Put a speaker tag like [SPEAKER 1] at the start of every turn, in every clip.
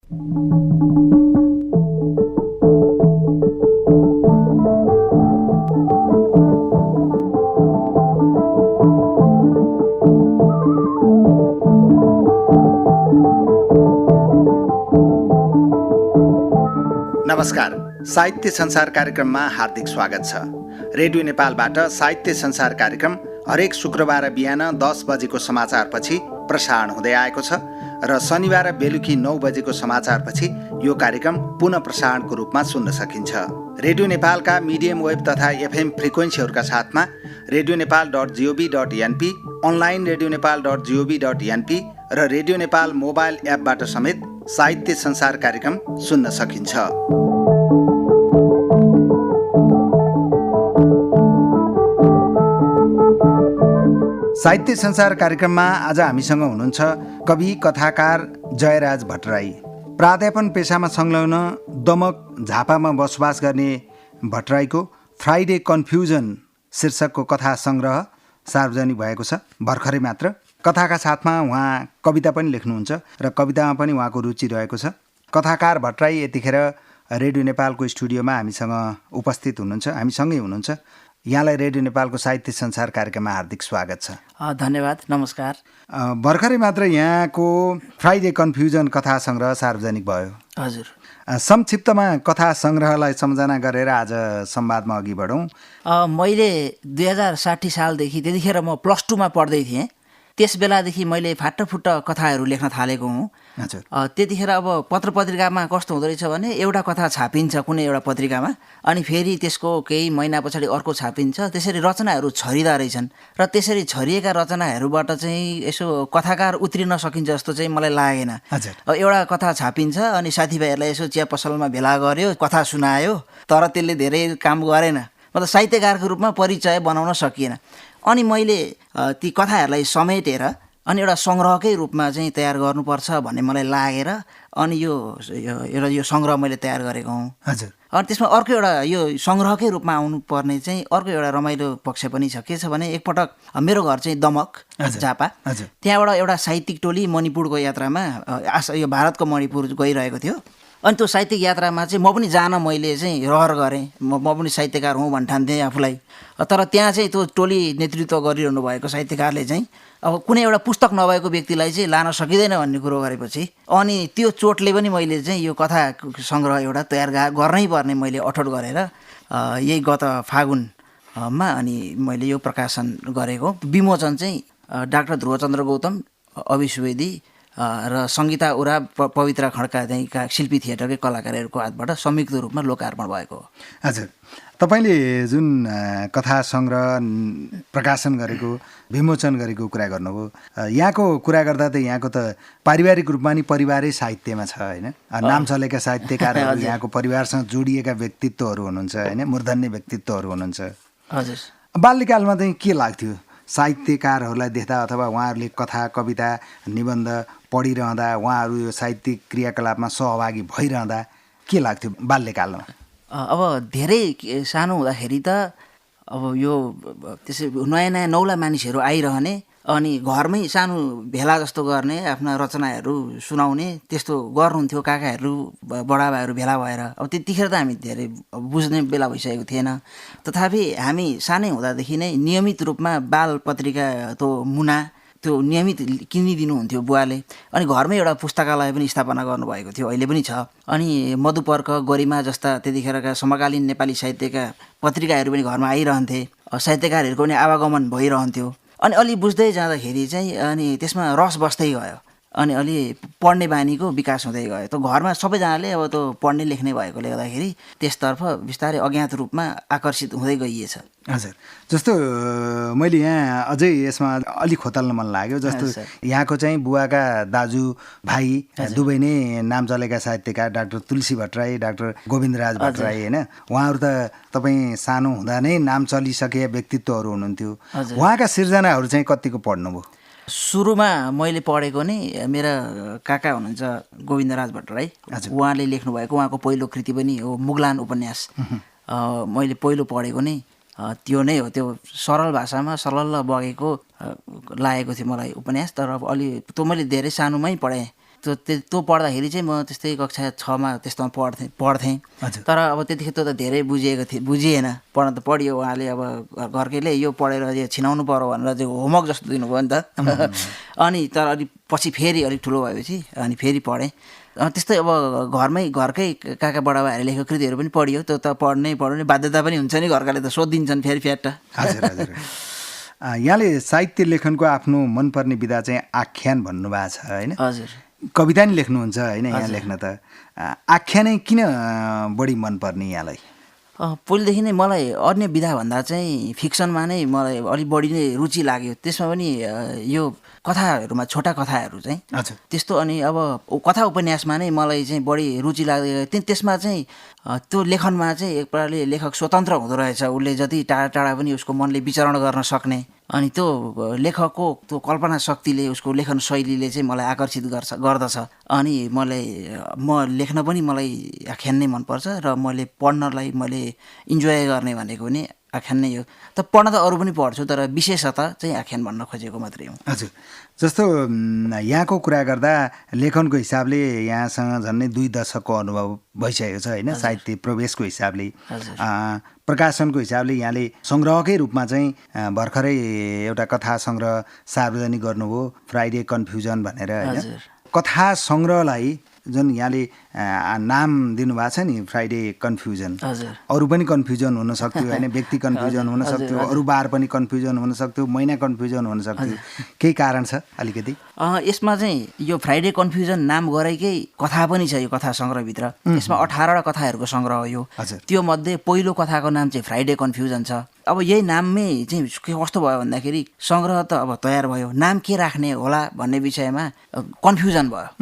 [SPEAKER 1] नमस्कार, साहित्य संसार कार्यक्रममा हार्दिक स्वागत छ। रेडियो नेपालबाट साहित्य संसार कार्यक्रम हरेक शुक्रबार बिहान 10 बजेको समाचारपछि प्रसारण हुँदै आएको छ र शनिबार बेलुकी 9 बजेको समाचारपछि यो कार्यक्रम पुनः प्रसारणको रूपमा सुन्न सकिन्छ। रेडियो नेपालका मिडियम वेब तथा एफएम फ्रिक्वेन्सीहरूका साथमा redionepal.gov.np, अनलाइन redionepal.gov.np र रेडियो नेपाल मोबाइल एपबाट समेत साहित्य संसार कार्यक्रम सुन्न सकिन्छ। साहित्य संसार कार्यक्रममा आज हामीसँग हुनुहुन्छ कवि कथाकार जयराज भट्टराई। प्राध्यापन पेसामा संलग्न दमक झापामा बसोबास गर्ने भट्टराईको फ्राइडे कन्फ्युजन शीर्षकको कथा सङ्ग्रह सार्वजनिक भएको छ भर्खरै मात्र। कथाका साथमा उहाँ कविता पनि लेख्नुहुन्छ र कवितामा पनि उहाँको रुचि रहेको छ। कथाकार भट्टराई यतिखेर रेडियो नेपालको स्टुडियोमा हामीसँग उपस्थित हुनुहुन्छ, हामीसँगै हुनुहुन्छ। यहाँलाई रेडियो नेपालको साहित्य संसार कार्यक्रममा हार्दिक स्वागत छ।
[SPEAKER 2] धन्यवाद, नमस्कार।
[SPEAKER 1] भर्खरै मात्र यहाँको फ्राइडे कन्फ्युजन कथा सङ्ग्रह सार्वजनिक भयो।
[SPEAKER 2] हजुर।
[SPEAKER 1] संक्षिप्तमा कथा सङ्ग्रहलाई सम्झना गरेर आज संवादमा अघि बढौँ।
[SPEAKER 2] मैले 2060 सालदेखि, त्यतिखेर म +2मा पढ्दै थिएँ, त्यस बेलादेखि मैले फाटफुट्ट कथाहरू लेख्न थालेको हुँ।
[SPEAKER 1] हजुर।
[SPEAKER 2] त्यतिखेर अब पत्र पत्रिकामा कस्तो हुँदो रहेछ भने एउटा कथा छापिन्छ कुनै एउटा पत्रिकामा, अनि फेरि त्यसको केही महिना पछाडि अर्को छापिन्छ, त्यसरी रचनाहरू छरिँदा रहेछन् र त्यसरी छरिएका रचनाहरूबाट चाहिँ यसो कथाकार उत्रिन सकिन्छ जस्तो चाहिँ मलाई लागेन।
[SPEAKER 1] हजुर।
[SPEAKER 2] एउटा कथा छापिन्छ अनि साथीभाइहरूलाई यसो चिया पसलमा भेला गर्यो, कथा सुनायो, तर त्यसले धेरै काम गरेन, मतलब साहित्यकारको रूपमा परिचय बनाउन सकिएन। अनि मैले ती कथाहरूलाई समेटेर अनि एउटा सङ्ग्रहकै रूपमा चाहिँ तयार गर्नुपर्छ भन्ने मलाई लागेर अनि यो सङ्ग्रह मैले तयार गरेको हुँ।
[SPEAKER 1] हजुर।
[SPEAKER 2] अनि त्यसमा अर्को एउटा यो सङ्ग्रहकै रूपमा आउनुपर्ने चाहिँ अर्को एउटा रमाइलो पक्ष पनि छ। के छ भने एकपटक मेरो घर चाहिँ दमक झापा, त्यहाँबाट एउटा साहित्यिक टोली मणिपुरको यात्रामा यो भारतको मणिपुर गइरहेको थियो। अनि त्यो साहित्यिक यात्रामा चाहिँ म पनि जान मैले चाहिँ रहर गरेँ, म पनि साहित्यकार हुँ भन्ने ठान्थेँ आफूलाई। तर त्यहाँ चाहिँ त्यो टोली नेतृत्व गरिरहनु भएको साहित्यकारले चाहिँ अब कुनै एउटा पुस्तक नभएको व्यक्तिलाई चाहिँ लान सकिँदैन भन्ने कुरो गरेपछि अनि त्यो चोटले पनि मैले चाहिँ यो कथा सङ्ग्रह एउटा तयार गर्नै पर्ने मैले अठोट गरेर यही गत फागुनमा अनि मैले यो प्रकाशन गरेको। विमोचन चाहिँ डाक्टर ध्रुवचन्द्र गौतम, अभि सुवेदी र सङ्गीता उराव, पवित्र खड्का का शिल्पी थिएटरकै कलाकारहरूको हातबाट संयुक्त रूपमा लोकार्पण भएको हो।
[SPEAKER 1] हजुर। तपाईँले जुन कथा सङ्ग्रह प्रकाशन गरेको, विमोचन गरेको कुरा गर्नुभयो, यहाँको कुरा गर्दा त यहाँको त पारिवारिक रूपमा नि परिवारै साहित्यमा छ होइन? नाम चलेका साहित्यकारहरू, यहाँको परिवारसँग जोडिएका व्यक्तित्वहरू हुनुहुन्छ होइन, मूर्धन्य व्यक्तित्वहरू हुनुहुन्छ।
[SPEAKER 2] हजुर।
[SPEAKER 1] बाल्यकालमा चाहिँ के लाग्थ्यो साहित्यकारहरूलाई देख्दा अथवा उहाँहरूले कथा, कविता, निबन्ध पढिरहँदा, उहाँहरू यो साहित्यिक क्रियाकलापमा सहभागी भइरहँदा के लाग्थ्यो बाल्यकालमा?
[SPEAKER 2] अब धेरै सानो हुँदाखेरि त अब यो त्यसै नयाँ नयाँ नौला मानिसहरू आइरहने अनि घरमै सानो भेला जस्तो गर्ने, आफ्ना रचनाहरू सुनाउने त्यस्तो गर्नुहुन्थ्यो काकाहरू बडाबाहरू भेला भएर। अब त्यतिखेर त हामी धेरै बुझ्ने बेला भइसकेको थिएन। तथापि हामी सानै हुँदादेखि नै नियमित रूपमा बाल पत्रिका त्यो मुना त्यो नियमित किनिदिनुहुन्थ्यो बुवाले। अनि घरमै एउटा पुस्तकालय पनि स्थापना गर्नुभएको थियो, अहिले पनि छ। अनि मधुपर्क, गरिमा जस्ता त्यतिखेरका समकालीन नेपाली साहित्यका पत्रिकाहरू पनि घरमा आइरहन्थे, साहित्यकारहरूको पनि आवागमन भइरहन्थ्यो। अनि अलि बुझ्दै जाँदाखेरि चाहिँ अनि त्यसमा रस बस्दै गयो, अनि अलि पढ्ने बानीको विकास हुँदै गयो। त घरमा सबैजनाले अब त्यो पढ्ने लेख्ने भएकोले गर्दाखेरि त्यसतर्फ बिस्तारै अज्ञात रूपमा आकर्षित हुँदै गइएछ।
[SPEAKER 1] हजुर। जस्तो मैले यहाँ अझै यसमा अलिक खोतल्न मन लाग्यो, जस्तो यहाँको चाहिँ बुवाका दाजु भाइ दुवै नै नाम चलेका साहित्यकार डाक्टर तुलसी भट्टराई, डाक्टर गोविन्दराज भट्टराई होइन, उहाँहरू त तपाईँ सानो हुँदा नै नाम चलिसके व्यक्तित्वहरू हुनुहुन्थ्यो। उहाँका सिर्जनाहरू चाहिँ कतिको पढ्नुभयो?
[SPEAKER 2] सुरुमा मैले पढेको नै मेरा काका हुनुहुन्छ गोविन्दराज भट्टराई, उहाँले लेख्नुभएको उहाँको पहिलो कृति पनि हो मुगलान उपन्यास। मैले पहिलो पढेको नै त्यो नै हो। त्यो सरल भाषामा सरल बगेको लागेको थियो मलाई उपन्यास। तर अब अलि त्यो मैले धेरै सानोमै पढेँ, त्यो पढ्दाखेरि चाहिँ म त्यस्तै कक्षा 6मा त्यस्तोमा पढ्थेँ
[SPEAKER 1] हजुर।
[SPEAKER 2] तर अब त्यतिखेर त धेरै बुझिएन। पढ्न त पढियो, उहाँले अब घरकैले यो पढेर यो छिनाउनु पर्यो भनेर चाहिँ होमवर्क जस्तो दिनुभयो नि त। अनि तर अलिक पछि फेरि अलिक ठुलो भएपछि अनि फेरि पढेँ। त्यस्तै अब घरकै काका बडाबाहरूले लेखेको कृतिहरू पनि पढियो। त्यो त पढ्नै बाध्यता पनि हुन्छ नि, घरकाले त सोधिदिन्छन् फेरि फ्याट्ट।
[SPEAKER 1] हजुर हजुर। यहाँले साहित्य लेखनको आफ्नो मनपर्ने विधा चाहिँ आख्यान भन्नुभएको छ होइन?
[SPEAKER 2] हजुर।
[SPEAKER 1] कविता नि लेख्नुहुन्छ होइन? यहाँ लेख्न त आख्यानै किन बढी मनपर्ने यहाँलाई?
[SPEAKER 2] पहिलेदेखि नै मलाई अन्य विधा भन्दा चाहिँ फिक्सनमा नै मलाई अलिक बढी नै रुचि लाग्यो। त्यसमा पनि यो कथाहरूमा छोटा कथाहरू चाहिँ त्यस्तो। अनि अब कथा उपन्यासमा नै मलाई चाहिँ बढी रुचि लाग्दै त्यसमा चाहिँ त्यो लेखनमा चाहिँ एक प्रकारले लेखक स्वतन्त्र हुँदो रहेछ। उसले जति टाढा टाढा पनि उसको मनले विचरण गर्न सक्ने, अनि त्यो लेखकको त्यो कल्पना शक्तिले, उसको लेखन शैलीले चाहिँ मलाई आकर्षित गर्दछ। अनि म लेख्न पनि मलाई आख्यान नै मनपर्छ र मैले पढ्नलाई मैले इन्जोय गर्ने भनेको पनि आख्यान नै हो। त पढ्न त अरू पनि पढ्छु, तर विशेषतः चाहिँ आख्यान भन्न खोजेको मात्रै हो।
[SPEAKER 1] हजुर। जस्तो यहाँको कुरा गर्दा लेखनको हिसाबले यहाँसँग झन्डै 2 दशकको अनुभव भइसकेको छ होइन? साहित्य प्रवेशको हिसाबले, प्रकाशनको हिसाबले यहाँले सङ्ग्रहकै रूपमा चाहिँ भर्खरै एउटा कथा सङ्ग्रह सार्वजनिक गर्नुभयो, फ्राइडे कन्फ्युजन भनेर होइन? कथा सङ्ग्रहलाई जुन यहाँले नाम दिनुभएको छ नि, फ्राइडे कन्फ्युजन, अरू पनि कन्फ्युजन हुन सक्थ्यो होइन? व्यक्ति कन्फ्युजन हुन सक्थ्यो, अरू बार पनि कन्फ्युजन हुन सक्थ्यो, महिना कन्फ्युजन हुन सक्थ्यो। केही कारण छ अलिकति?
[SPEAKER 2] यसमा चाहिँ यो फ्राइडे कन्फ्युजन नाम गरेकै कथा पनि छ यो कथा सङ्ग्रहभित्र। यसमा 18वटा कथाहरूको सङ्ग्रह हो यो। त्यो मध्ये पहिलो कथाको नाम चाहिँ फ्राइडे कन्फ्युजन छ। अब यही नाममै चाहिँ कस्तो भयो भन्दाखेरि सङ्ग्रह त अब तयार भयो, नाम के राख्ने होला भन्ने विषयमा कन्फ्युजन भयो।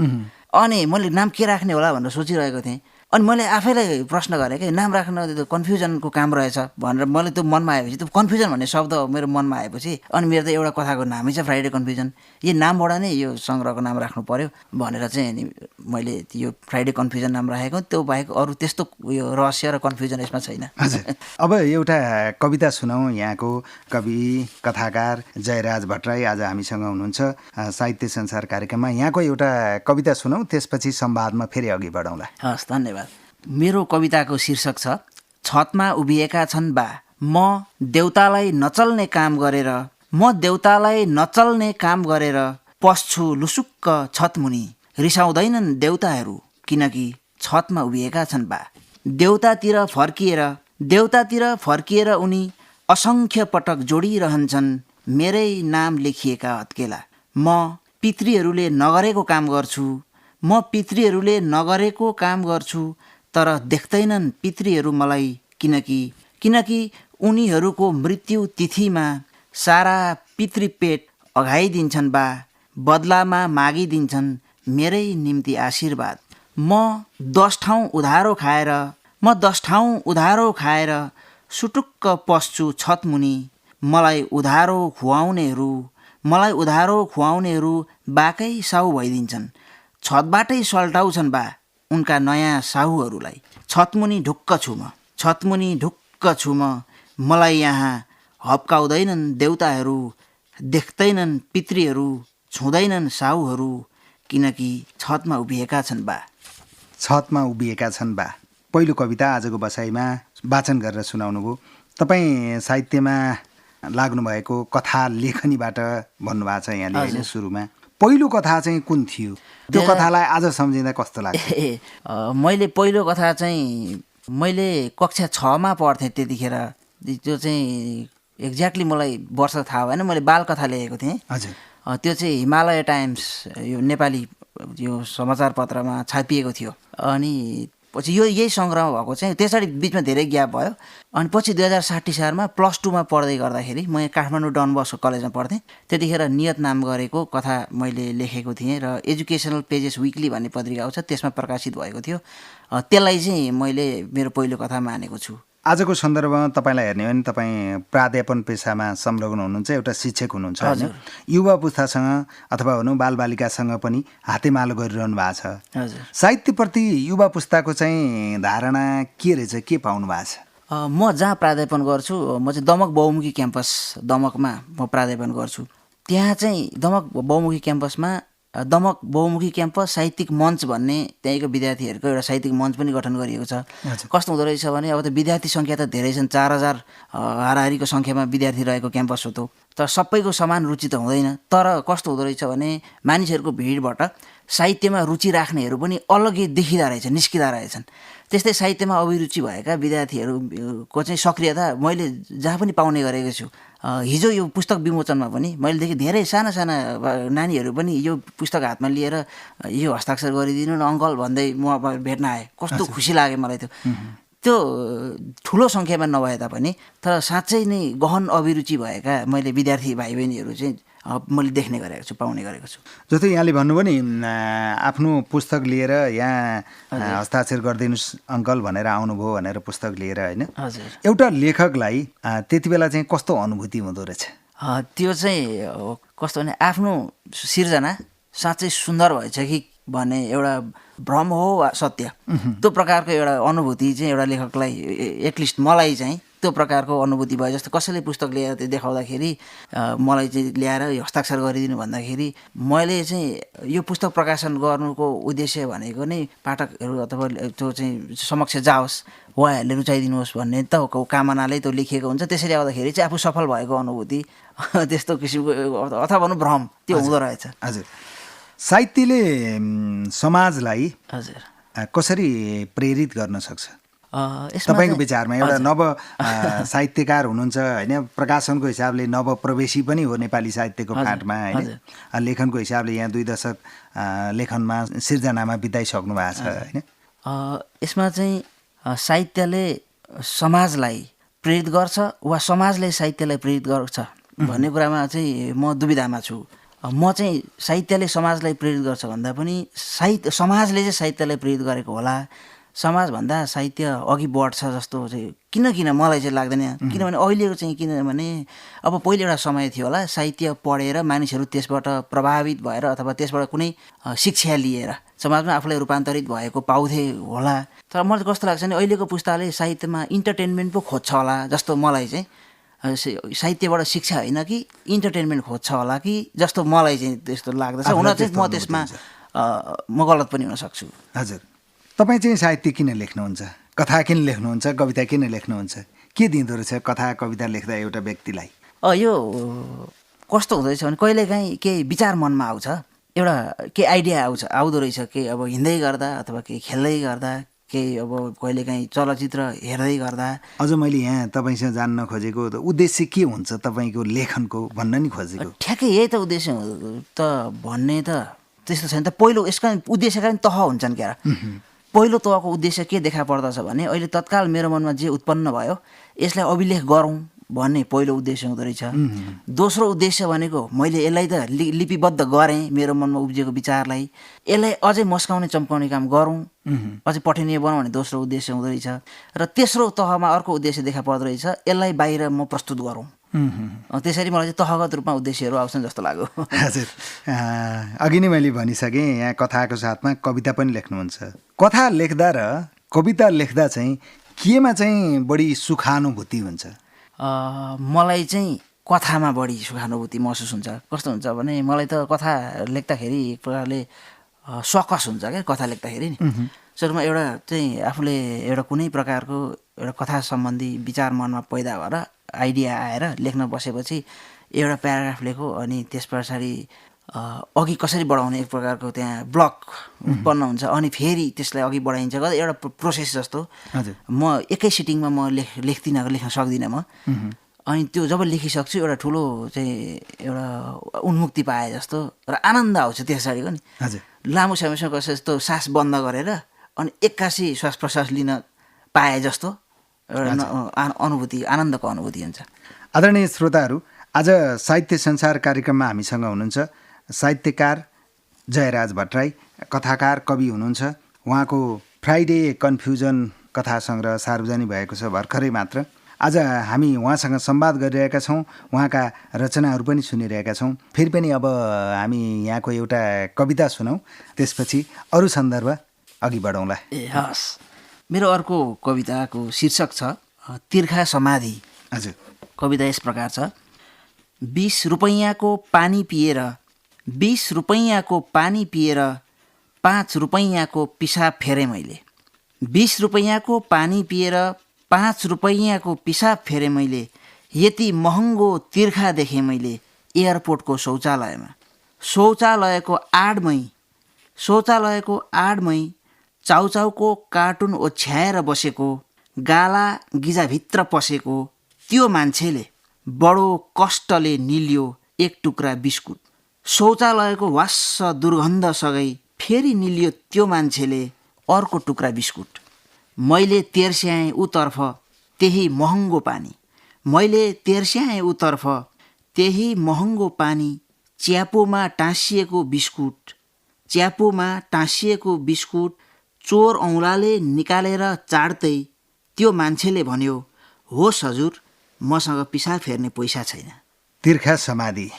[SPEAKER 2] अनि मैले नाम के राख्ने होला भनेर सोचिरहेको थिएँ। अनि मैले आफैलाई प्रश्न गरेँ कि नाम राख्न त्यो कन्फ्युजनको काम रहेछ भनेर मैले त्यो मनमा आएपछि, त्यो कन्फ्युजन भन्ने शब्द मेरो मनमा आएपछि अनि मेरो त एउटा कथाको नामै छ फ्राइडे कन्फ्युजन, यो नामबाट नै यो सङ्ग्रहको नाम राख्नु पर्यो भनेर चाहिँ अनि मैले यो फ्राइडे कन्फ्युजन नाम राखेको। त्यो बाहेक अरू त्यस्तो यो रहस्य र कन्फ्युजन यसमा छैन।
[SPEAKER 1] हजुर। अब एउटा कविता सुनाउँ। यहाँको कवि कथाकार जयराज भट्टराई आज हामीसँग हुनुहुन्छ साहित्य संसार कार्यक्रममा। यहाँको एउटा कविता सुनाउँ, त्यसपछि संवादमा फेरि अघि बढाउँला।
[SPEAKER 2] हस्, धन्यवाद। मेरो कविताको शीर्षक छ छतमा उभिएका छन् बा, म देउतालाई नचल्ने काम गरेर पस्छु लुसुक्क छतमुनि। रिसाउँदैनन् देउताहरू किनकि छतमा उभिएका छन् बा। देउतातिर फर्किएर उनी असङ्ख्य पटक जोडिरहन्छन् मेरै नाम लेखिएका हत्केला। म पितृहरूले नगरेको काम गर्छु तर देख्दैनन् पितृहरू मलाई किनकि उनीहरूको मृत्यु तिथिमा सारा पितृपेट अघाइदिन्छन् बा, बदलामा मागिदिन्छन् मेरै निम्ति आशीर्वाद। म 10 ठाउँ उधारो खाएर सुटुक्क पस्छु छतमुनि। मलाई उधारो खुवाउनेहरू बाकै साहु भइदिन्छन्, छतबाटै सल्टाउँछन् बा उनका नयाँ साहुहरूलाई। छतमुनि ढुक्क छु म, मलाई यहाँ हप्काउँदैनन् देउताहरू, देख्दैनन् पितृहरू, छुँदैनन् साहुहरू किनकि छतमा उभिएका छन् बा।
[SPEAKER 1] छतमा उभिएका छन् बा पहिलो कविता आजको बसाइमा वाचन गरेर सुनाउनुभयो। तपाईँ साहित्यमा लाग्नुभएको कथा लेखनीबाट भन्नुभएको छ यहाँले होइन? सुरुमा पहिलो कथा चाहिँ कुन थियो? त्यो कथालाई आज सम्झिँदा कस्तो लाग्छ?
[SPEAKER 2] मैले पहिलो कथा चाहिँ मैले कक्षा 6मा पढ्थेँ त्यतिखेर। त्यो चाहिँ एक्ज्याक्टली मलाई वर्ष थाहा भएन। मैले बाल कथा लेखेको थिएँ।
[SPEAKER 1] हजुर।
[SPEAKER 2] त्यो चाहिँ हिमालय टाइम्स यो नेपाली यो समाचार पत्रमा छापिएको थियो। अनि पछि यही सङ्ग्रह भएको चाहिँ त्यसरी बिचमा धेरै ग्याप भयो। अनि पछि 2060 सालमा +2मा पढ्दै गर्दाखेरि म यहाँ काठमाडौँ डन बस्को कलेजमा पढ्थेँ। त्यतिखेर नियत नाम गरेको कथा मैले लेखेको थिएँ र एजुकेसनल पेजेस विकली भन्ने पत्रिका आउँछ त्यसमा प्रकाशित भएको थियो। त्यसलाई चाहिँ मैले मेरो पहिलो कथा मानेको छु।
[SPEAKER 1] आजको सन्दर्भमा तपाईँलाई हेर्ने हो भने तपाईँ प्राध्यापन पेसामा संलग्न हुनुहुन्छ, एउटा शिक्षक हुनुहुन्छ होइन? युवा पुस्तासँग अथवा भनौँ बालबालिकासँग पनि हातेमालो गरिरहनु भएको छ। साहित्यप्रति युवा पुस्ताको चाहिँ धारणा के रहेछ, के पाउनु भएको छ?
[SPEAKER 2] म जहाँ प्राध्यापन गर्छु, म चाहिँ दमक बहुमुखी क्याम्पस दमकमा म प्राध्यापन गर्छु। त्यहाँ चाहिँ दमक बहुमुखी क्याम्पसमा दमक बहुमुखी क्याम्पस साहित्यिक मञ्च भन्ने त्यहीँको विद्यार्थीहरूको एउटा साहित्यिक मञ्च पनि गठन गरिएको छ। कस्तो हुँदो रहेछ भने अब त विद्यार्थी सङ्ख्या त धेरै छन्, 4000 हाराहारीको सङ्ख्यामा विद्यार्थी रहेको क्याम्पस हो त। तर सबैको समान रुचि त हुँदैन। तर कस्तो हुँदो रहेछ भने मानिसहरूको भिडबाट साहित्यमा रुचि राख्नेहरू पनि अलग्गै देखिँदा रहेछन्, निस्किँदा रहेछन्। त्यस्तै साहित्यमा अभिरुचि भएका विद्यार्थीहरूको चाहिँ सक्रियता मैले जहाँ पनि पाउने गरेको छु। हिजो यो पुस्तक विमोचनमा पनि मैले देखेँ धेरै साना साना नानीहरू पनि यो पुस्तक हातमा लिएर यो हस्ताक्षर गरिदिनु न अङ्कल भन्दै म भेट्न आएँ। कस्तो खुसी लाग्यो मलाई त्यो ठुलो सङ्ख्यामा नभए तापनि तर साँच्चै नै गहन अभिरुचि भएका मैले विद्यार्थी भाइ बहिनीहरू चाहिँ मैले देख्ने गरेको छु, पाउने गरेको छु।
[SPEAKER 1] जस्तै यहाँले भन्नुभयो नि आफ्नो पुस्तक लिएर यहाँ हस्ताक्षर गरिदिनुहोस् अङ्कल भनेर आउनुभयो भनेर पुस्तक लिएर, होइन?
[SPEAKER 2] हजुर।
[SPEAKER 1] एउटा लेखकलाई त्यति बेला चाहिँ कस्तो अनुभूति हुँदो रहेछ?
[SPEAKER 2] त्यो चाहिँ कस्तो भने आफ्नो सिर्जना साँच्चै सुन्दर भएछ कि भन्ने एउटा भ्रम हो वा सत्य, त्यो प्रकारको एउटा अनुभूति चाहिँ एउटा लेखकलाई एटलिस्ट मलाई चाहिँ त्यो प्रकारको अनुभूति भयो। जस्तो कसैले पुस्तक लिएर त्यो देखाउँदाखेरि मलाई चाहिँ ल्याएर यो हस्ताक्षर गरिदिनु भन्दाखेरि मैले चाहिँ यो पुस्तक प्रकाशन गर्नुको उद्देश्य भनेको नै पाठकहरू अथवा त्यो चाहिँ समक्ष जाओस्, उहाँहरूले रुचाइदिनुहोस् भन्ने त कामनाले त्यो लेखिएको हुन्छ। त्यसरी आउँदाखेरि चाहिँ आफू सफल भएको अनुभूति त्यस्तो किसिमको अथवा भनौँ भ्रम त्यो हुँदो रहेछ।
[SPEAKER 1] हजुर। साहित्यले समाजलाई
[SPEAKER 2] हजुर
[SPEAKER 1] कसरी प्रेरित गर्न सक्छ तपाईँको विचारमा? एउटा नव साहित्यकार हुनुहुन्छ, होइन? प्रकाशनको हिसाबले नव प्रवेशी पनि हो नेपाली साहित्यको फाँटमा, होइन? लेखनको हिसाबले यहाँ 2 दशक लेखनमा सिर्जनामा बिताइसक्नु भएको छ, होइन?
[SPEAKER 2] यसमा चाहिँ साहित्यले समाजलाई प्रेरित गर्छ वा समाजले साहित्यलाई प्रेरित गर्छ भन्ने कुरामा चाहिँ म दुविधामा छु। म चाहिँ साहित्यले समाजलाई प्रेरित गर्छ भन्दा पनि समाजले चाहिँ साहित्यलाई प्रेरित गरेको होला। समाजभन्दा साहित्य अघि बढ्छ जस्तो चाहिँ किन मलाई चाहिँ लाग्दैन। किनभने अहिलेको चाहिँ किनभने अब पहिले एउटा समय थियो होला साहित्य पढेर मानिसहरू त्यसबाट प्रभावित भएर अथवा त्यसबाट कुनै शिक्षा लिएर समाजमा आफूलाई रूपान्तरित भएको पाउँथे होला। तर मलाई कस्तो लाग्छ भने अहिलेको पुस्ताले साहित्यमा इन्टरटेनमेन्ट पो खोज्छ होला जस्तो मलाई चाहिँ, साहित्यबाट शिक्षा होइन कि इन्टरटेनमेन्ट खोज्छ होला कि जस्तो मलाई चाहिँ त्यस्तो लाग्दछ। हुन चाहिँ म त्यसमा म गलत पनि हुन सक्छु।
[SPEAKER 1] हजुर। तपाईँ चाहिँ साहित्य किन लेख्नुहुन्छ? कथा किन लेख्नुहुन्छ? कविता किन लेख्नुहुन्छ? के दिँदो रहेछ कथा कविता लेख्दा एउटा व्यक्तिलाई?
[SPEAKER 2] यो कस्तो हुँदो रहेछ भने कहिलेकाहीँ केही विचार मनमा आउँछ, एउटा केही आइडिया आउँदो रहेछ, केही अब हिँड्दै गर्दा अथवा केही खेल्दै गर्दा, केही अब कहिलेकाहीँ चलचित्र हेर्दै गर्दा।
[SPEAKER 1] अझ मैले यहाँ तपाईँसँग जान्न खोजेको उद्देश्य के हुन्छ तपाईँको लेखनको भन्न नि खोजेको।
[SPEAKER 2] ठ्याक्कै यही त उद्देश्य त भन्ने त त्यस्तो छैन त। पहिलो यसका उद्देश्यका पनि तह हुन्छन् क्या। पहिलो तहको उद्देश्य के देखा पर्दछ भने अहिले तत्काल मेरो मनमा जे उत्पन्न भयो यसलाई अभिलेख गरौँ भन्ने पहिलो उद्देश्य हुँदो रहेछ। दोस्रो उद्देश्य भनेको मैले यसलाई त लिपिबद्ध गरेँ, मेरो मनमा उब्जिएको विचारलाई यसलाई अझै मस्काउने चम्काउने काम गरौँ, अझै पठनीय बनाऊ भन्ने दोस्रो उद्देश्य हुँदो रहेछ। र तेस्रो तहमा अर्को उद्देश्य देखा पर्दो रहेछ, यसलाई बाहिर म प्रस्तुत गरौँ। त्यसरी मलाई चाहिँ तहगत रूपमा उद्देश्यहरू आउँछन् जस्तो लाग्यो।
[SPEAKER 1] हजुर। अघि नै मैले भनिसकेँ यहाँ कथाको साथमा कविता पनि लेख्नुहुन्छ। कथा लेख्दा र कविता लेख्दा चाहिँ केमा चाहिँ बढी सुखानुभूति हुन्छ?
[SPEAKER 2] मलाई चाहिँ कथामा बढी सुखानुभूति महसुस हुन्छ। कस्तो हुन्छ भने मलाई त कथा लेख्दाखेरि एक प्रकारले सकस हुन्छ क्या कथा लेख्दाखेरि नि। सुरुमा एउटा चाहिँ आफूले एउटा कुनै प्रकारको एउटा कथा सम्बन्धी विचार मनमा पैदा भएर आइडिया आएर लेख्न बसेपछि एउटा प्याराग्राफ लेखो अनि त्यस पछाडि अघि कसरी बढाउने एक प्रकारको त्यहाँ ब्लक उत्पन्न हुन्छ अनि फेरि त्यसलाई अघि बढाइन्छ एउटा प्रोसेस जस्तो। म एकै सिटिङमा म लेख्न सक्दिनँ म। अनि त्यो जब लेखिसक्छु एउटा ठुलो चाहिँ एउटा उन्मुक्ति पाए जस्तो र आनन्द आउँछ त्यसरीको नि। लामो समयसम्म कसै जस्तो सास बन्द गरेर अनि एक्कासी श्वास प्रश्वास लिन पाए जस्तो एउटा अनुभूति, आनन्दको अनुभूति हुन्छ।
[SPEAKER 1] आदरणीय श्रोताहरू, आज साहित्य संसार कार्यक्रममा हामीसँग हुनुहुन्छ साहित्यकार जयराज भट्टराई, कथाकार कवि हुनुहुन्छ। उहाँको फ्राइडे कन्फ्युजन कथा सङ्ग्रह सार्वजनिक भएको छ भर्खरै मात्र। आज हामी उहाँसँग संवाद गरिरहेका छौँ, उहाँका रचनाहरू पनि सुनिरहेका छौँ। फेरि पनि अब हामी यहाँको एउटा कविता सुनौँ, त्यसपछि अरू सन्दर्भ अघि बढौँला।
[SPEAKER 2] हस्, मेरो अर्को कविताको शीर्षक छ तिर्खा समाधि।
[SPEAKER 1] हजुर।
[SPEAKER 2] कविता यस प्रकार छ। 20 रुपैयाँको पानी पिएर 20 रुपैयाँको पानी पिएर 5 रुपैयाँको पिसाब फेरेँ मैले। 20 रुपैयाँको पानी पिएर 5 रुपैयाँको पिसाब फेरेँ मैले। यति महँगो तिर्खा देखेँ मैले एयरपोर्टको शौचालयमा। शौचालयको आडमै चाउचाउको कार्टुन ओछ्याएर बसेको, गाला गिजाभित्र पसेको त्यो मान्छेले बडो कष्टले निल्यो एक टुक्रा बिस्कुट। शौचालयको वास्स दुर्गन्धसँगै फेरि निल्यो त्यो मान्छेले अर्को टुक्रा बिस्कुट। मैले तेर्स्याएँ उतर्फ त्यही महँगो पानी। मैले तेर्स्याएँ उतर्फ त्यही महँगो पानी। च्यापोमा टाँसिएको बिस्कुट चोर औँलाले निकालेर चाड्दै त्यो मान्छेले भन्यो, होस् हजुर, मसँग पिसाब फेर्ने पैसा छैन।
[SPEAKER 1] तिर्खा समाधि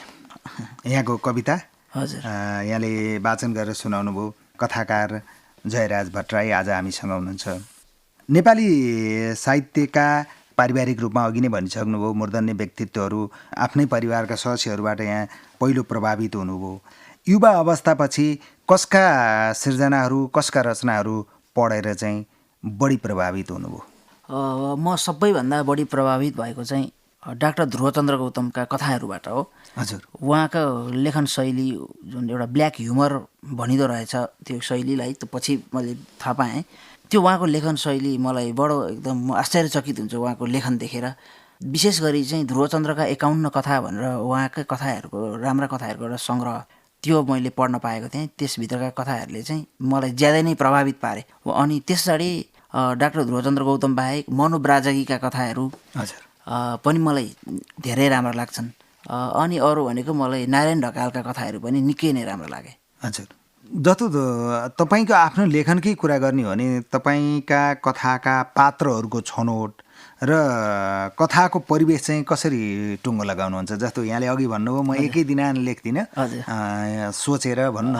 [SPEAKER 1] यहाँको कविता
[SPEAKER 2] हजुर,
[SPEAKER 1] यहाँले वाचन गरेर सुनाउनु भयो। कथाकार जयराज भट्टराई आज हामीसँग हुनुहुन्छ। नेपाली साहित्यका पारिवारिक रूपमा अघि नै भनिसक्नुभयो, मूर्धन्य व्यक्तित्वहरू आफ्नै परिवारका सदस्यहरूबाट यहाँ पहिलो प्रभावित हुनुभयो। युवा अवस्थापछि कसका सिर्जनाहरू, कसका रचनाहरू पढेर चाहिँ बढी प्रभावित हुनुभयो?
[SPEAKER 2] म सबैभन्दा बढी प्रभावित भएको चाहिँ डाक्टर ध्रुवचन्द्र गौतमका कथाहरूबाट हो।
[SPEAKER 1] हजुर,
[SPEAKER 2] उहाँको लेखन शैली जुन एउटा ब्ल्याक ह्युमर भनिँदो रहेछ, त्यो शैलीलाई त पछि मैले थाहा पाएँ। त्यो उहाँको लेखन शैली मलाई बडो एकदम म आश्चर्यचकित हुन्छु उहाँको लेखन देखेर। विशेष गरी चाहिँ ध्रुवचन्द्रका 51 कथा भनेर उहाँकै कथाहरूको, राम्रा कथाहरूको एउटा सङ्ग्रह, त्यो मैले पढ्न पाएको थिएँ। त्यसभित्रका कथाहरूले चाहिँ मलाई ज्यादै नै प्रभावित पारे। अनि त्यसरी डाक्टर ध्रुवचन्द्र गौतम बाहेक मनु ब्राजगीका कथाहरू
[SPEAKER 1] हजुर
[SPEAKER 2] पनि मलाई धेरै राम्रा लाग्छन्। अनि अरू भनेको मलाई नारायण ढकालका कथाहरू पनि निकै नै राम्रो लागे।
[SPEAKER 1] हजुर, जस्तो तपाईँको आफ्नो लेखनकै कुरा गर्ने हो भने तपाईँका कथाका पात्रहरूको छनौट र कथाको परिवेश चाहिँ कसरी टुङ्गो लगाउनुहुन्छ? जस्तो यहाँले अघि भन्नुभयो म एकै दिन लेख्दिनँ, सोचेर भन्न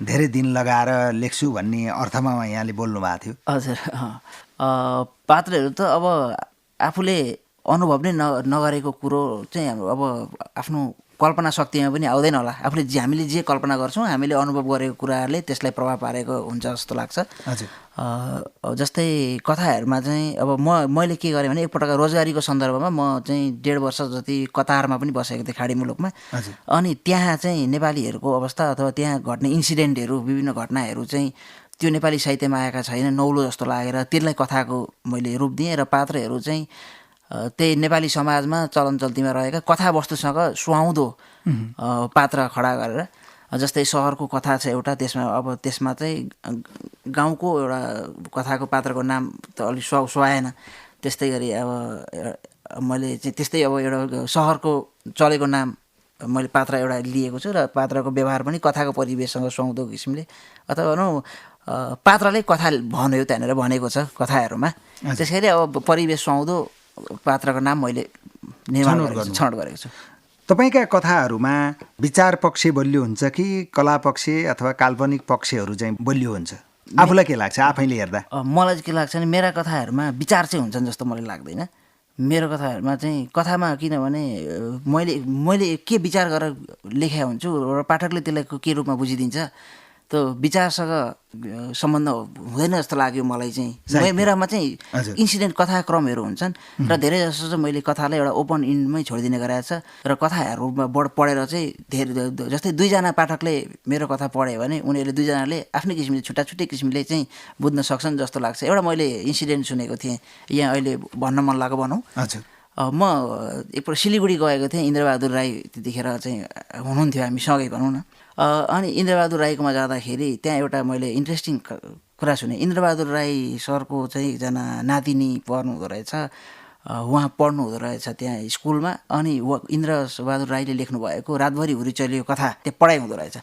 [SPEAKER 1] धेरै दिन लगाएर लेख्छु भन्ने अर्थमा यहाँले बोल्नु भएको थियो।
[SPEAKER 2] हजुर, पात्रहरू त अब आफूले अनुभव नै नगरेको कुरो चाहिँ अब आफ्नो कल्पना शक्तिमा पनि आउँदैन होला। हामीले जे कल्पना गर्छौँ, हामीले अनुभव गरेको कुराहरूले त्यसलाई प्रभाव पारेको हुन्छ जस्तो लाग्छ।
[SPEAKER 1] हजुर,
[SPEAKER 2] जस्तै कथाहरूमा चाहिँ अब मैले के गरेँ भने एकपटक रोजगारीको सन्दर्भमा म चाहिँ 1.5 वर्ष जति कतारमा पनि बसेको थिएँ, खाडी मुलुकमा। अनि त्यहाँ चाहिँ नेपालीहरूको अवस्था अथवा त्यहाँ घट्ने इन्सिडेन्टहरू, विभिन्न घटनाहरू चाहिँ त्यो नेपाली साहित्यमा आएका छैन, नौलो जस्तो लागेर त्यसलाई कथाको मैले रूप दिएँ र पात्रहरू चाहिँ त्यही नेपाली समाजमा चलन चल्तीमा रहेका कथावस्तुसँग सुहाउँदो पात्र खडा गरेर, जस्तै सहरको कथा छ एउटा, त्यसमा चाहिँ गाउँको एउटा कथाको पात्रको नाम त अलिक सुहाएन। त्यस्तै गरी अब मैले चाहिँ त्यस्तै अब एउटा सहरको चलेको नाम मैले पात्र एउटा लिएको छु र पात्रको व्यवहार पनि कथाको परिवेशसँग सुहाउँदो किसिमले, अथवा भनौँ पात्रले कथा भन्यो त्यहाँनिर भनेको छ कथाहरूमा। त्यसैले अब परिवेश सुहाउँदो पात्रको नाम मैले छनौट गरेको छु।
[SPEAKER 1] तपाईँका कथाहरूमा विचार पक्ष बलियो हुन्छ कि कला पक्ष अथवा काल्पनिक पक्षहरू चाहिँ बलियो हुन्छ? आफूलाई के लाग्छ आफैले हेर्दा?
[SPEAKER 2] मलाई के लाग्छ भने मेरा कथाहरूमा विचार चाहिँ हुन्छन् जस्तो मलाई लाग्दैन। मेरो कथाहरूमा चाहिँ कथामा किनभने मैले के विचार गरेर लेखेको हुन्छु र पाठकले त्यसलाई के रूपमा बुझिदिन्छ, त्यो विचारसँग सम्बन्ध हुँदैन जस्तो लाग्यो मलाई चाहिँ। मेरामा चाहिँ इन्सिडेन्ट कथाक्रमहरू हुन्छन् र धेरै जसो चाहिँ मैले कथालाई एउटा ओपन इन्डमै छोडिदिने गरेको छ। र कथाहरूमा पढेर चाहिँ धेरै जस्तै 2 जना पाठकले मेरो कथा पढ्यो भने उनीहरूले 2 जनाले आफ्नै किसिमले छुट्टै किसिमले चाहिँ बुझ्न सक्छन् जस्तो लाग्छ। एउटा मैले इन्सिडेन्ट सुनेको थिएँ, यहाँ अहिले भन्न मन लाग्यो भनौँ। म एकपल्ट सिलगढी गएको थिएँ, इन्द्रबहादुर राई त्यतिखेर चाहिँ हुनुहुन्थ्यो, हामी सँगै भनौँ न। अनि इन्द्रबहादुर राईकोमा जाँदाखेरि त्यहाँ एउटा मैले इन्ट्रेस्टिङ कुरा सुने। इन्द्रबहादुर राई सरको चाहिँ एकजना नातिनी पढ्नु हुँदो रहेछ, उहाँ पढ्नु हुँदो रहेछ त्यहाँ स्कुलमा। अनि इन्द्रबहादुर राईले लेख्नु भएको रातभरि हुरी चलेको कथा त्यहाँ पढाइ हुँदो रहेछ।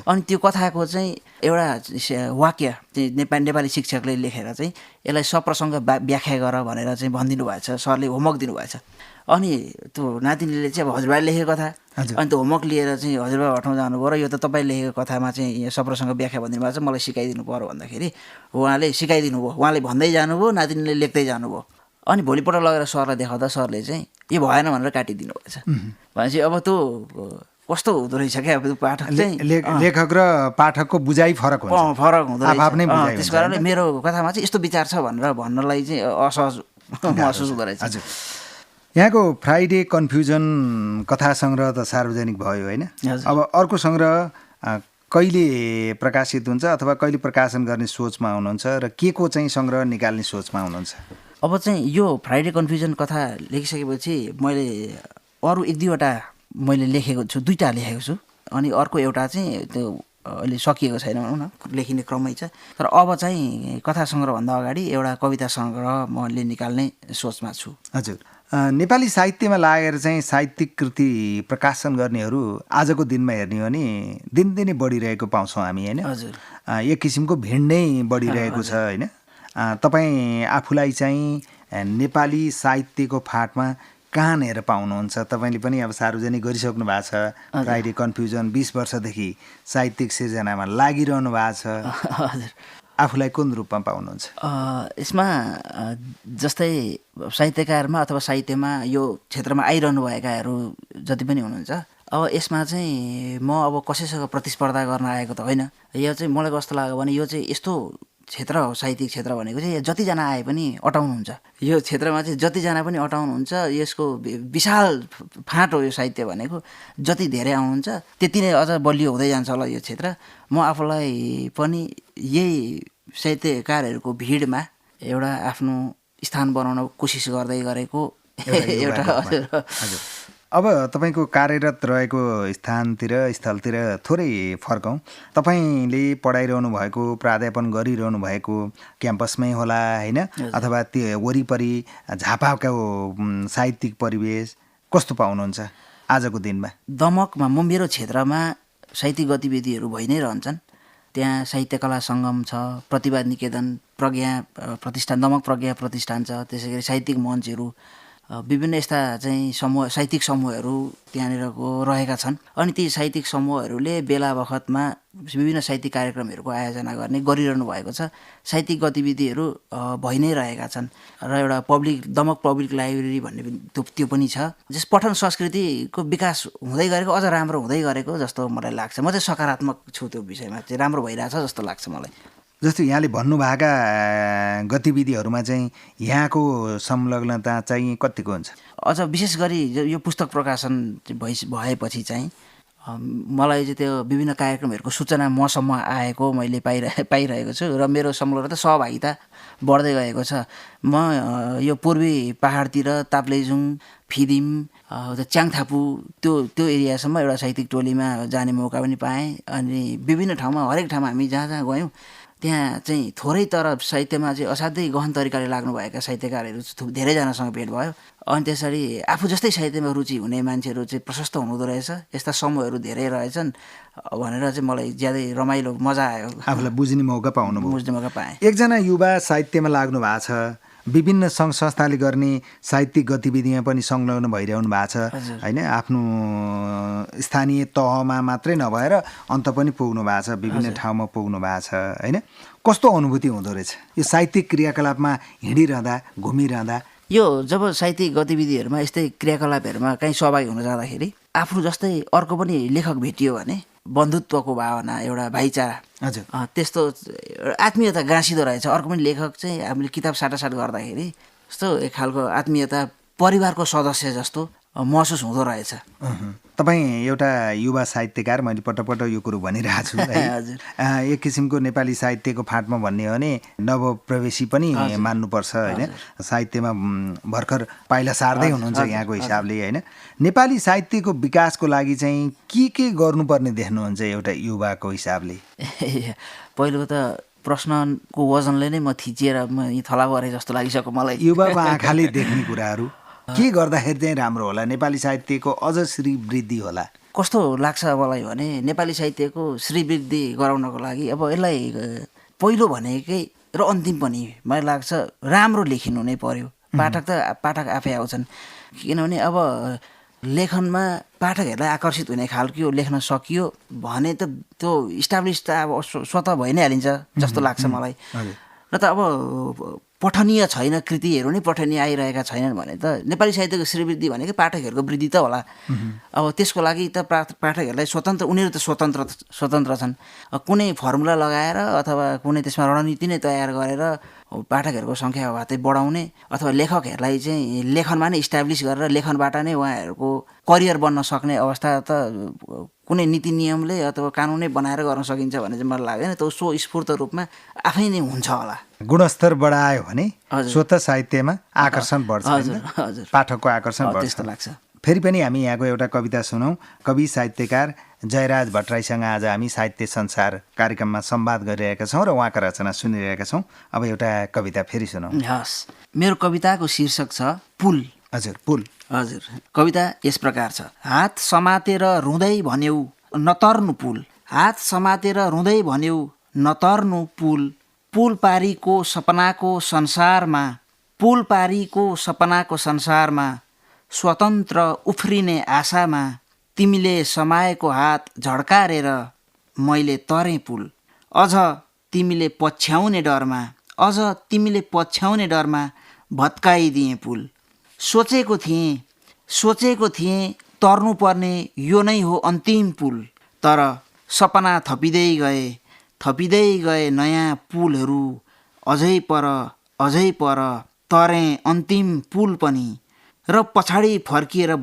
[SPEAKER 2] अनि त्यो कथाको चाहिँ एउटा वाक्य नेपाली शिक्षकले लेखेर चाहिँ यसलाई सप्रसङ्ग व्याख्या गर भनेर चाहिँ भनिदिनु भएछ, सरले होमवर्क दिनुभएछ। अनि त्यो नातिनीले चाहिँ अब हजुरबाले लेखेको कथा, अनि त्यो होमवर्क लिएर चाहिँ हजुरबा हटाउन जानुभयो र यो त तपाईँले लेखेको कथामा चाहिँ यहाँ सप्रसङ्ग व्याख्या भनिदिनु भएको छ, मलाई सिकाइदिनु पर्यो भन्दाखेरि उहाँले सिकाइदिनु भयो। उहाँले भन्दै जानुभयो, नातिनीले लेख्दै जानुभयो। अनि भोलिपल्ट लगेर सरलाई देखाउँदा सरले चाहिँ यो भएन भनेर काटिदिनु भएछ। भनेपछि अब त्यो कस्तो हुँदो रहेछ क्या अब पाठक चाहिँ
[SPEAKER 1] लेखक र पाठकको बुझाइ फरक हुन्छ,
[SPEAKER 2] फरक हुँदो रहेछ।
[SPEAKER 1] आफ्नै बुझाइ
[SPEAKER 2] त्यस कारणले मेरो कथामा चाहिँ यस्तो विचार छ भनेर भन्नलाई चाहिँ असहज महसुस हुँदो रहेछ।
[SPEAKER 1] हजुर, यहाँको फ्राइडे कन्फ्युजन कथा सङ्ग्रह त सार्वजनिक भयो होइन? अब अर्को सङ्ग्रह कहिले प्रकाशित हुन्छ अथवा कहिले प्रकाशन गर्ने सोचमा हुनुहुन्छ र के को चाहिँ सङ्ग्रह निकाल्ने सोचमा हुनुहुन्छ?
[SPEAKER 2] अब चाहिँ यो फ्राइडे कन्फ्युजन कथा लेखिसकेपछि मैले अरू 1-2वटा मैले लेखेको छु, 2टा लेखेको छु, अनि अर्को एउटा चाहिँ त्यो अहिले सकिएको छैन भनौँ न, लेखिने क्रमै छ। तर अब चाहिँ कथा सङ्ग्रहभन्दा अगाडि एउटा कविता सङ्ग्रह मैले निकाल्ने सोचमा छु।
[SPEAKER 1] हजुर, नेपाली साहित्यमा लागेर चाहिँ साहित्यिक कृति प्रकाशन गर्नेहरू आजको दिनमा हेर्ने हो भने दिनदिनै बढिरहेको पाउँछौँ हामी होइन?
[SPEAKER 2] हजुर,
[SPEAKER 1] एक किसिमको भिड नै बढिरहेको छ होइन? तपाईँ आफूलाई चाहिँ नेपाली साहित्यको फाँटमा कहाँनिर पाउनुहुन्छ? तपाईँले पनि अब सार्वजनिक गरिसक्नु भएको छ, फ्राइडे कन्फ्युजन 20 वर्षदेखि साहित्यिक सिर्जनामा लागिरहनु भएको छ।
[SPEAKER 2] हजुर,
[SPEAKER 1] आफूलाई कुन रूपमा पाउनुहुन्छ?
[SPEAKER 2] यसमा जस्तै साहित्यकारमा अथवा साहित्यमा यो क्षेत्रमा आइरहनुभएकाहरू जति पनि हुनुहुन्छ, अब यसमा चाहिँ म अब कसैसँग प्रतिस्पर्धा गर्न आएको त होइन। यो चाहिँ मलाई कस्तो लाग्यो भने यो चाहिँ यस्तो क्षेत्र हो, साहित्यिक क्षेत्र भनेको चाहिँ जतिजना आए पनि अटाउनुहुन्छ। यो क्षेत्रमा चाहिँ जतिजना पनि अटाउनुहुन्छ, यसको विशाल फाँट हो यो साहित्य भनेको। जति धेरै आउनुहुन्छ त्यति नै अझ बलियो हुँदै जान्छ होला यो क्षेत्र। म आफूलाई पनि यही साहित्यकारहरूको भिडमा एउटा आफ्नो स्थान बनाउन कोसिस गर्दै गरेको एउटा।
[SPEAKER 1] हजुर, अब तपाईँको कार्यरत रहेको स्थलतिर थोरै फर्कौँ। तपाईँले पढाइरहनु भएको, प्राध्यापन गरिरहनु भएको क्याम्पसमै होला होइन, अथवा त्यो वरिपरि झापाको साहित्यिक परिवेश कस्तो पाउनुहुन्छ आजको दिनमा?
[SPEAKER 2] दमकमा मेरो क्षेत्रमा साहित्यिक गतिविधिहरू भइ नै रहन्छन्। त्यहाँ साहित्य कला सङ्गम छ, प्रतिवाद निकेतन, प्रज्ञा प्रतिष्ठान, दमक प्रज्ञा प्रतिष्ठान छ, त्यसै गरी साहित्यिक मञ्चहरू, विभिन्न यस्ता चाहिँ समूह, साहित्यिक समूहहरू त्यहाँनिरको रहेका छन्। अनि ती साहित्यिक समूहहरूले बेला बखतमा विभिन्न साहित्यिक कार्यक्रमहरूको आयोजना गरिरहनु भएको छ। साहित्यिक गतिविधिहरू भइ नै रहेका छन् र एउटा दमक पब्लिक लाइब्रेरी भन्ने त्यो पनि छ, जस पठन संस्कृतिको विकास हुँदै गरेको, अझ राम्रो हुँदै गरेको जस्तो मलाई लाग्छ। म चाहिँ सकारात्मक छु, त्यो विषयमा चाहिँ राम्रो भइरहेछ जस्तो लाग्छ मलाई।
[SPEAKER 1] जस्तो यहाँले भन्नुभएका गतिविधिहरूमा चाहिँ यहाँको संलग्नता चाहिँ कतिको हुन्छ?
[SPEAKER 2] अझ विशेष गरी यो पुस्तक प्रकाशन भएपछि चाहिँ मलाई चाहिँ त्यो विभिन्न कार्यक्रमहरूको सूचना मसम्म आएको मैले पाइरहेको छु र मेरो संलग्नता सहभागिता बढ्दै गएको छ। म यो पूर्वी पहाडतिर ताप्लेजुङ, फिदिम, च्याङथापु त्यो एरियासम्म एउटा साहित्यिक टोलीमा जाने मौका पनि पाएँ। अनि विभिन्न ठाउँमा, हरेक ठाउँमा हामी जहाँ जहाँ गयौँ त्यहाँ चाहिँ थोरै तर साहित्यमा चाहिँ असाध्यै गहन तरिकाले लाग्नुभएका साहित्यकारहरू धेरैजनासँग भेट भयो। अनि त्यसरी आफू जस्तै साहित्यमा रुचि हुने मान्छेहरू चाहिँ प्रशस्त हुनुहुँदो रहेछ, यस्ता समूहहरू धेरै रहेछन् भनेर चाहिँ मलाई ज्यादै रमाइलो, मजा आयो।
[SPEAKER 1] आफूलाई बुझ्ने मौका
[SPEAKER 2] पाएँ।
[SPEAKER 1] एकजना युवा साहित्यमा लाग्नु भएको छ, विभिन्न सङ्घ संस्थाले गर्ने साहित्यिक गतिविधिमा पनि संलग्न भइरहनु भएको छ होइन? आफ्नो स्थानीय तहमा मात्रै नभएर अन्त पनि पुग्नु भएको छ, विभिन्न ठाउँमा पुग्नु भएको छ होइन? कस्तो अनुभूति हुँदो रहेछ यो साहित्यिक क्रियाकलापमा हिँडिरहँदा, घुमिरहँदा?
[SPEAKER 2] यो जब साहित्यिक गतिविधिहरूमा, यस्तै क्रियाकलापहरूमा कहीँ सहभागी हुन जाँदाखेरि आफू जस्तै अर्को पनि लेखक भेटियो भने बन्धुत्वको भावना, एउटा भाइचारा,
[SPEAKER 1] हजुर,
[SPEAKER 2] त्यस्तो आत्मीयता गाँसिँदो रहेछ। अर्को पनि लेखक चाहिँ हामीले किताब साटासाट गर्दाखेरि जस्तो एक खालको आत्मीयता, परिवारको सदस्य जस्तो महसुस हुँदो रहेछ।
[SPEAKER 1] तपाईँ एउटा युवा साहित्यकार, मैले पटक यो कुरो भनिरहेको छु है। एक किसिमको नेपाली साहित्यको फाँटमा भन्ने हो भने नवप्रवेशी पनि मान्नुपर्छ होइन? साहित्यमा भर्खर पाइला सार्दै हुनुहुन्छ यहाँको हिसाबले होइन? नेपाली साहित्यको विकासको लागि चाहिँ के गर्नुपर्ने देख्नुहुन्छ एउटा युवाको हिसाबले?
[SPEAKER 2] पहिलो त प्रश्नको वजनले नै म थिचिएर म थला परे जस्तो लागिसक्यो मलाई।
[SPEAKER 1] युवाको आँखाले देख्ने कुराहरू के गर्दाखेरि चाहिँ राम्रो होला, नेपाली साहित्यको अझ श्रीवृद्धि होला?
[SPEAKER 2] कस्तो लाग्छ मलाई भने नेपाली साहित्यको श्रीवृद्धि गराउनको लागि अब यसलाई पहिलो भनेकै र अन्तिम पनि मलाई लाग्छ राम्रो लेखिनु नै पर्यो। पाठक आफै आउँछन्, किनभने अब लेखनमा पाठकहरूलाई आकर्षित हुने खालको लेख्न सकियो भने त त्यो इस्टाब्लिस त अब स्वतः भइ नै हालिन्छ जस्तो लाग्छ मलाई। र त अब पठनीय छैन, कृतिहरू नै पठनीय आइरहेका छैनन् भने त नेपाली साहित्यको श्रीवृद्धि भनेकै पाठकहरूको वृद्धि त होला। अब त्यसको लागि त पाठकहरूलाई उनीहरू त स्वतन्त्र छन्। कुनै फर्मुला लगाएर अथवा कुनै त्यसमा रणनीति नै तयार गरेर पाठकहरूको सङ्ख्या वातै बढाउने अथवा लेखकहरूलाई चाहिँ लेखनमा नै इस्टाब्लिस गरेर लेखनबाट नै उहाँहरूको करियर बन्न सक्ने अवस्था त कुनै नीति नियमले अथवा कानुनै बनाएर गर्न सकिन्छ भन्ने चाहिँ मलाई लाग्दैन। त्यो स्वस्फूर्त रूपमा आफै नै हुन्छ होला।
[SPEAKER 1] गुणस्तर बढायो भने स्वत साहित्यमा आकर्षण बढ्छ,
[SPEAKER 2] हजुर,
[SPEAKER 1] पाठकको आकर्षण बढ्छ।
[SPEAKER 2] त्यस्तो लाग्छ।
[SPEAKER 1] फेरि पनि हामी यहाँको एउटा कविता सुनौँ। कवि साहित्यकार जयराज भट्टराईसँग आज हामी साहित्य संसार कार्यक्रममा संवाद गरिरहेका छौँ र उहाँका रचना सुनिरहेका छौँ। अब एउटा कविता फेरि सुनौँ।
[SPEAKER 2] हस्, मेरो कविताको शीर्षक छ पुल।
[SPEAKER 1] हजुर, पुल।
[SPEAKER 2] हजुर, कविता यस प्रकार छ। हात समातेर रुँदै भन्यौ नतर्नु पुल, हात समातेर रुँदै भन्यौ नतर्नु पुल, पुल पारीको सपनाको संसारमा, पुल पारीको सपनाको संसारमा, स्वतन्त्र उफ्रिने आशामा, तिमीले समाएको हात झड्कारेर मैले तरेँ पुल, अझ तिमीले पछ्याउने डरमा, अझ तिमीले पछ्याउने डरमा भत्काइदिएँ पुल। सोचेको थिएँ तर्नुपर्ने यो नै हो अन्तिम पुल, तर सपना थपिँदै गए नयाँ पुलहरू, अझै पर तरेँ अन्तिम पुल पनि, र पछाडि फर्किएर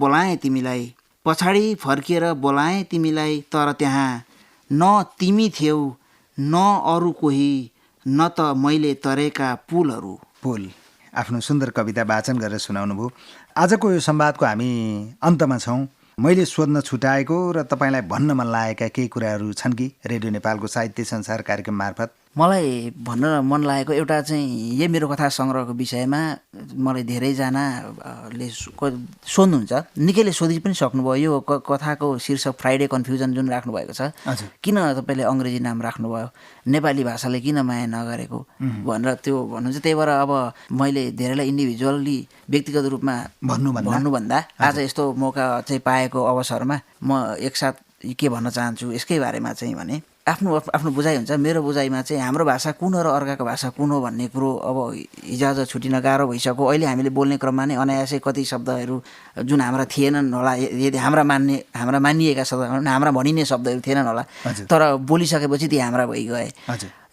[SPEAKER 2] बोलाएँ तिमीलाई, तर त्यहाँ न तिमी थियौ न अरू कोही, न त मैले तरेका पुलहरू।
[SPEAKER 1] पुल। आफ्नो सुन्दर कविता वाचन गरेर सुनाउनु भयो। आजको यो संवादको हामी अन्तमा छौँ। मैले सोध्न छुटाएको र तपाईँलाई भन्न मन लागेका केही कुराहरू छन् कि रेडियो नेपालको साहित्य संसार कार्यक्रम मार्फत?
[SPEAKER 2] मलाई भन्न मन लागेको एउटा चाहिँ यही मेरो कथा सङ्ग्रहको विषयमा मलाई धेरैजनाले सोध्नुहुन्छ, निकैले सोधि पनि सक्नुभयो। यो कथाको शीर्षक फ्राइडे कन्फ्युजन जुन राख्नुभएको छ, किन तपाईँले अङ्ग्रेजी नाम राख्नुभयो, नेपाली भाषाले किन माया नगरेको भनेर त्यो भन्नुहुन्छ। त्यही भएर अब मैले धेरैलाई इन्डिभिजुअली व्यक्तिगत रूपमा भन्नुभन्दा आज यस्तो मौका चाहिँ पाएको अवसरमा म एकसाथ के भन्न चाहन्छु यसकै बारेमा चाहिँ भने आफ्नो बुझाइ हुन्छ। मेरो बुझाइमा चाहिँ हाम्रो भाषा कुन हो र अर्काको भाषा कुन हो भन्ने कुरो अब हिजोआज छुटिन गाह्रो भइसक्यो। अहिले हामीले बोल्ने क्रममा नै अनायासै कति शब्दहरू जुन हाम्रा थिएनन् होला, यदि हाम्रा मानिएका शब्द, हाम्रा भनिने शब्दहरू थिएनन् होला, तर बोलिसकेपछि ती हाम्रा भइगए।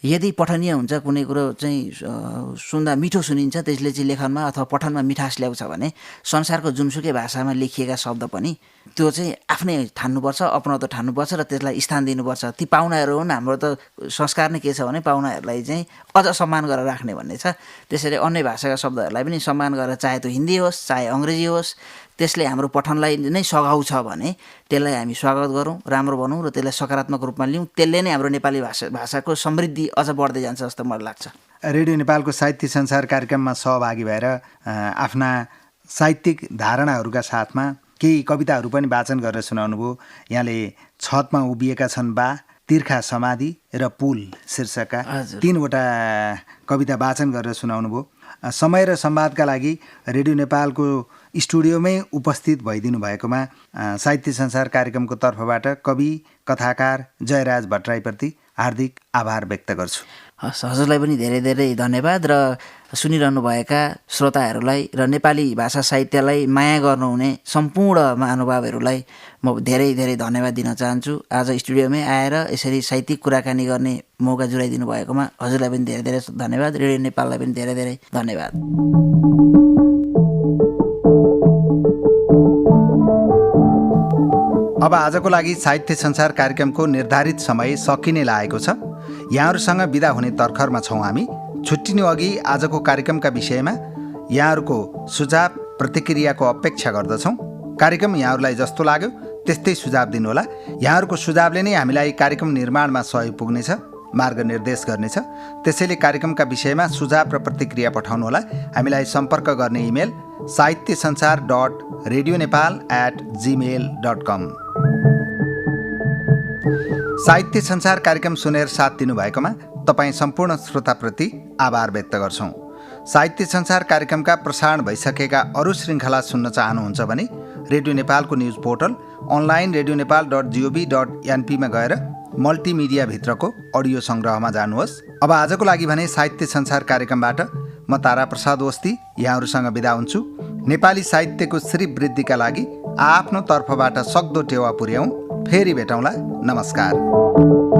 [SPEAKER 2] यदि पठनीय हुन्छ कुनै कुरो चाहिँ सुन्दा मिठो सुनिन्छ, त्यसले चाहिँ लेखनमा अथवा पठनमा मिठास ल्याउँछ भने संसारको जुनसुकै भाषामा लेखिएका शब्द पनि त्यो चाहिँ आफ्नै ठान्नुपर्छ, अपनाउन ठान्नुपर्छ र त्यसलाई स्थान दिनुपर्छ। ती पाहुनाहरू हुन्, हाम्रो त संस्कार नै के छ भने पाहुनाहरूलाई चाहिँ अझ सम्मान गरेर राख्ने भन्ने छ। त्यसरी अन्य भाषाका शब्दहरूलाई पनि सम्मान गरेर, चाहे त्यो हिन्दी होस् चाहे अङ्ग्रेजी होस्, त्यसले हाम्रो पठनलाई नै सघाउँछ भने त्यसलाई हामी स्वागत गरौँ, राम्रो बनौँ र त्यसलाई सकारात्मक रूपमा लिउँ। त्यसले नै हाम्रो नेपाली भाषाको समृद्धि अझ बढ्दै जान्छ जस्तो मलाई लाग्छ।
[SPEAKER 1] रेडियो नेपालको साहित्य संसार कार्यक्रममा सहभागी भएर आफ्ना साहित्यिक धारणाहरूका साथमा केही कविताहरू पनि वाचन गरेर सुनाउनु भयो। यहाँले छतमा उभिएका छन् बा, तिर्खा समाधि र पुल शीर्षकका 3वटा कविता वाचन गरेर सुनाउनु भयो। समय र संवादका लागि रेडियो नेपालको स्टुडियोमै उपस्थित भइदिनु भएकोमा साहित्य संसार कार्यक्रमको तर्फबाट कवि कथाकार जयराज भट्टराईप्रति हार्दिक आभार व्यक्त गर्छु।
[SPEAKER 2] हजुरलाई पनि धेरै धेरै धन्यवाद र सुनिरहनुभएका श्रोताहरूलाई र नेपाली भाषा साहित्यलाई माया गर्नुहुने सम्पूर्ण महानुभावहरूलाई म धेरै धेरै धन्यवाद दिन चाहन्छु। आज स्टुडियोमै आएर यसरी साहित्यिक कुराकानी गर्ने मौका जुराइदिनु भएकोमा हजुरलाई पनि धेरै धेरै धन्यवाद, रेडियो नेपाललाई पनि धेरै धेरै धन्यवाद।
[SPEAKER 1] अब आजको लागि साहित्य संसार कार्यक्रमको निर्धारित समय सकिने लागेको छ। यहाँहरूसँग बिदा हुने तर्खरमा छौँ हामी। छुट्टिनु अघि आजको कार्यक्रमका विषयमा यहाँहरूको सुझाव प्रतिक्रियाको अपेक्षा गर्दछौँ। कार्यक्रम यहाँहरूलाई जस्तो लाग्यो त्यस्तै सुझाव दिनुहोला। यहाँहरूको सुझावले नै हामीलाई कार्यक्रम निर्माणमा सहयोग पुग्नेछ, मार्गनिर्देश गर्नेछ। त्यसैले कार्यक्रमका विषयमा सुझाव र प्रतिक्रिया पठाउनुहोला। हामीलाई सम्पर्क गर्ने इमेल sahitysansar.radionepal@gmail.com। साहित्य संसार कार्यक्रम सुनेर साथ दिनुभएकोमा तपाईँ सम्पूर्ण श्रोताप्रति आभार व्यक्त गर्छौँ। साहित्य संसार कार्यक्रमका प्रसारण भइसकेका अरू श्रृङ्खला सुन्न चाहनुहुन्छ भने रेडियो नेपालको न्युज पोर्टल अनलाइन radionepal.gov.np मा गएर मल्टिमिडियाभित्रको अडियो सङ्ग्रहमा जानुहोस्। अब आजको लागि भने साहित्य संसार कार्यक्रमबाट म तारा प्रसाद ओस्ती यहाँहरूसँग बिदा हुन्छु। नेपाली साहित्यको श्री वृद्धिका लागि आफ्नो तर्फबाट सक्दो टेवा पुर्याउँ। फेरि भेटौँला। नमस्कार।